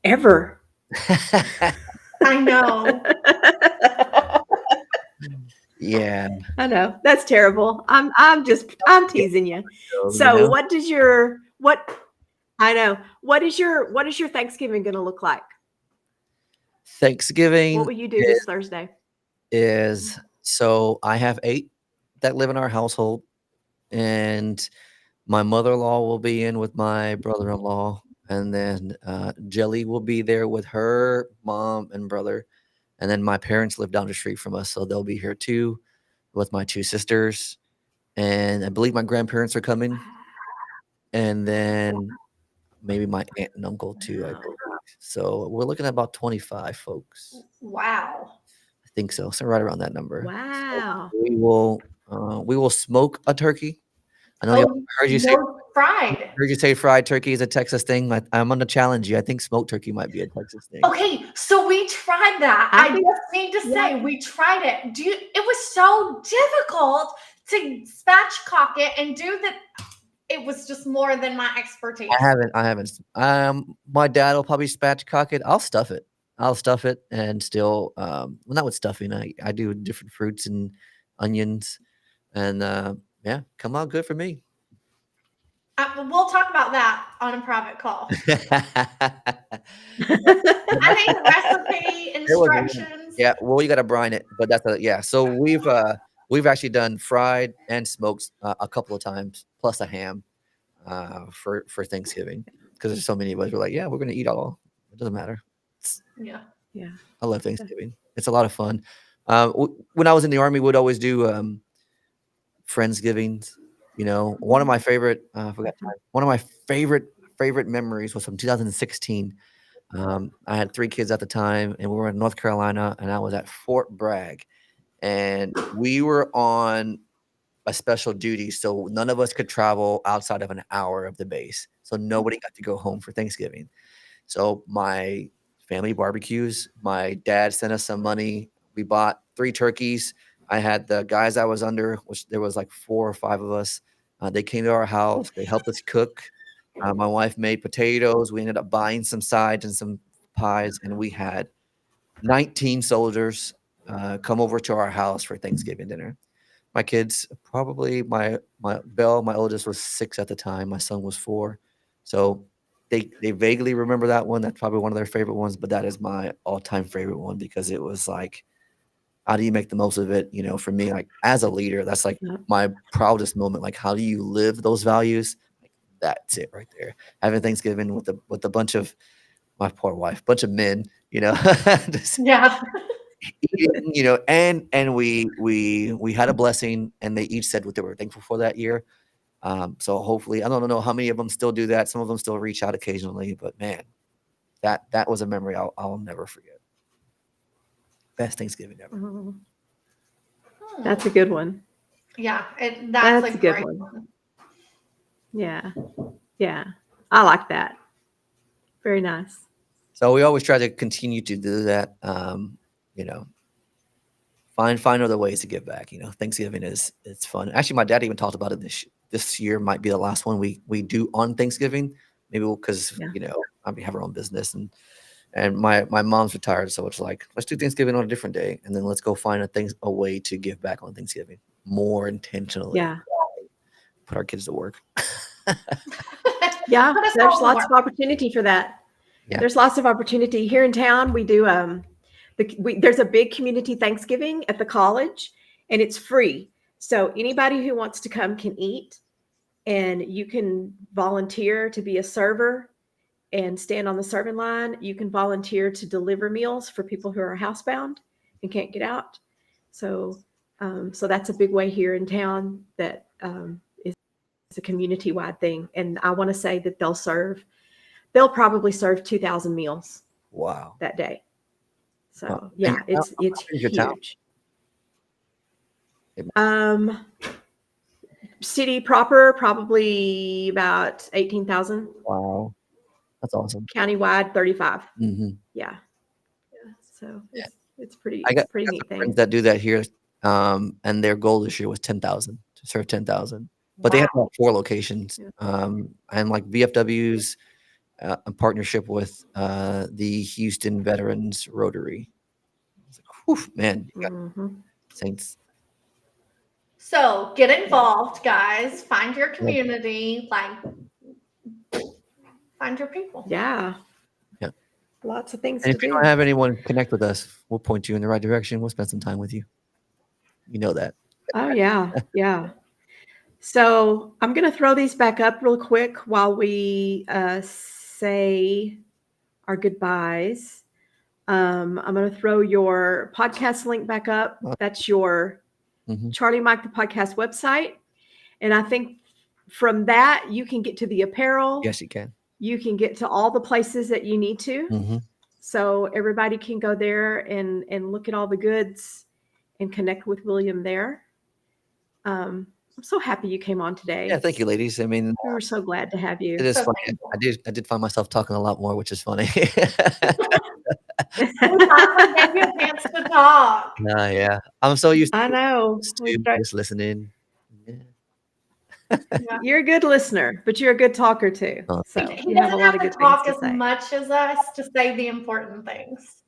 ever. I know. Yeah. I know. That's terrible. I'm teasing you. So what is your Thanksgiving going to look like? Thanksgiving. What will you do this Thursday? So I have 8 that live in our household, and my mother-in-law will be in with my brother-in-law, and then Jelly will be there with her mom and brother, and then my parents live down the street from us, so they'll be here too with my 2 sisters, and I believe my grandparents are coming, and then maybe my aunt and uncle too, I believe. So we're looking at about 25 folks. Wow. I think so. So right around that number. Wow. So we will smoke a turkey. I know I heard you say fried. Heard you say fried turkey is a Texas thing. I'm going to challenge you. I think smoked turkey might be a Texas thing. Okay, so we tried that. I just need to say we tried it. It was so difficult to spatchcock it and do the. it was just more than my expertise? I haven't. My dad will probably spatchcock it. I'll stuff it. And still, well, not with stuffing. I do different fruits and onions, and yeah, come out good for me. We'll talk about that on a private call. There I need a recipe, was one. instructions. Yeah, well, you got to brine it, but yeah. So we've actually done fried and smoked a couple of times, plus a ham for Thanksgiving, because there's so many of us. We're like, yeah, we're gonna eat all. It doesn't matter. Yeah. Yeah. I love Thanksgiving. It's a lot of fun. When I was in the Army, we'd always do Friendsgivings. You know, one of my favorite, I forgot time. One of my favorite memories was from 2016. I had 3 kids at the time, and we were in North Carolina, and I was at Fort Bragg, and we were on a special duty, so none of us could travel outside of an hour of the base. So nobody got to go home for Thanksgiving. So my family barbecues. My dad sent us some money. We bought 3 turkeys. I had the guys I was under, which there was like 4 or 5 of us. They came to our house. They helped us cook. My wife made potatoes. We ended up buying some sides and some pies, and we had 19 soldiers come over to our house for Thanksgiving dinner. My kids, probably my Belle, my oldest, was 6 at the time. My son was 4. So they vaguely remember that one. That's probably one of their favorite ones, but that is my all-time favorite one because it was like, how do you make the most of it? You know, for me, like as a leader, that's like Yeah. my proudest moment. Like, how do you live those values? Like, that's it right there. Having Thanksgiving with a bunch of my poor wife, bunch of men, you know, just Yeah. eating, you know, and we had a blessing, and they each said what they were thankful for that year. So hopefully, I don't know how many of them still do that. Some of them still reach out occasionally, but man, that was a memory I'll never forget. Best Thanksgiving ever. Oh, Hmm. that's a good one. Yeah, That's that's a good great one. Yeah. Yeah. I like that. Very nice. So we always try to continue to do that. You know, find other ways to give back. You know, Thanksgiving it's fun. Actually, my dad even talked about it this year might be the last one we do on Thanksgiving. Maybe because Yeah. you know we have our own business, and my mom's retired, so it's like let's do Thanksgiving on a different day, and then let's go find a way to give back on Thanksgiving more intentionally. Yeah. Put our kids to work. Yeah. Put us There's all to lots of work. opportunity for that. Yeah. There's lots of opportunity here in town. We do there's a big community Thanksgiving at the college, and it's free. So anybody who wants to come can eat, and you can volunteer to be a server and stand on the serving line. You can volunteer to deliver meals for people who are housebound and can't get out. So so that's a big way here in town that is a community-wide thing. And I want to say that they'll probably serve 2,000 meals Wow. that day. So Wow. yeah, And it's how big is your town? huge. City proper, probably about 18,000. Wow, that's awesome. Countywide, 35. Mm-hmm. Yeah. Yeah. So Yeah. it's pretty I got neat some thing. friends that do that here, and their goal this year was 10,000 to serve 10,000. But they have Wow. 4 locations, Yeah. and like VFW's a partnership with the Houston Veterans Rotary. It's like, whew, man, you got Mhm. Saints. So get involved, guys. Find your community. Like, find your people. Yeah. Yeah. Lots of things And to if you do. don't have anyone connect with us, we'll point you in the right direction. We'll spend some time with you. You know that. Oh yeah. Yeah. So I'm going to throw these back up real quick while we say our goodbyes. I'm going to throw your podcast link back up. That's your Mhm. Charlie Mike the podcast website. And I think from that, you can get to the apparel. Yes, you can. You can get to all the places that you need to. Mm-hmm. So everybody can go there and look at all the goods and connect with William there. I'm so happy you came on today. Yeah, thank you, ladies. I mean, We were so glad to have you. it is So funny. thank I did find myself talking a lot more, which is funny. We finally gave you a chance to talk. Yeah. I'm so used I know. to just listening. Yeah. You're a good listener, but you're a good talker too. Oh, So He you have a doesn't lot have of to good things talk to as say. much as us to say the important things.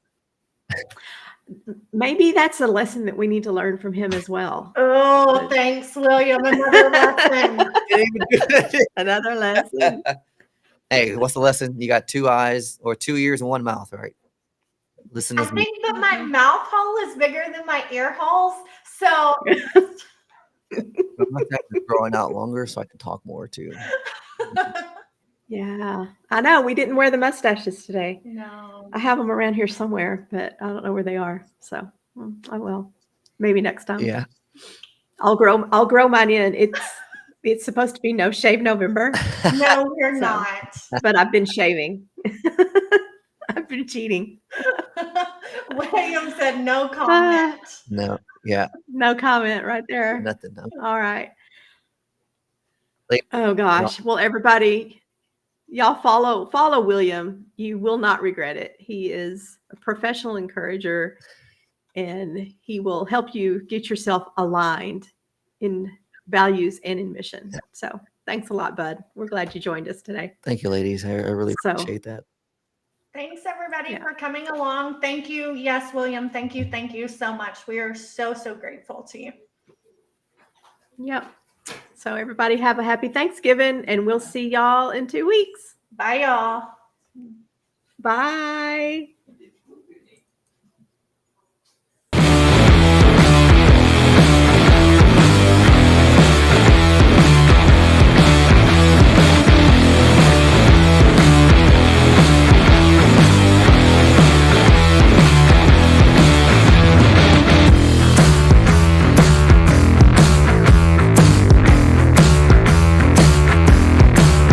Maybe that's a lesson that we need to learn from him as well. Oh, thanks, William. Another lesson. Another lesson. Hey, what's the lesson? You got 2 eyes or 2 ears and 1 mouth, right? Listen I as me. think that my mouth hole is bigger than my ear holes. So My mustache is growing out longer, so I can talk more too. Yeah, I know. We didn't wear the mustaches today. no. I have them around here somewhere, but I don't know where they are. So I will. Maybe next time. Yeah. I'll grow mine in. It's supposed to be No Shave November, No, you're So. not. but I've been shaving. I've been cheating. William said no comment. No. Yeah. No comment right there. Nothing. No. All right. Like, Oh gosh. Well, everybody, y'all follow William. You will not regret it. He is a professional encourager, and he will help you get yourself aligned in values and in mission. So thanks a lot, bud. We're glad you joined us today. Thank you, ladies. I really So- appreciate that. Thanks everybody Yeah. for coming along. Thank you. Yes, William. Thank you so much. We are so grateful to you. Yep. So everybody have a happy Thanksgiving, and we'll see y'all in 2 weeks. Bye, y'all. Bye.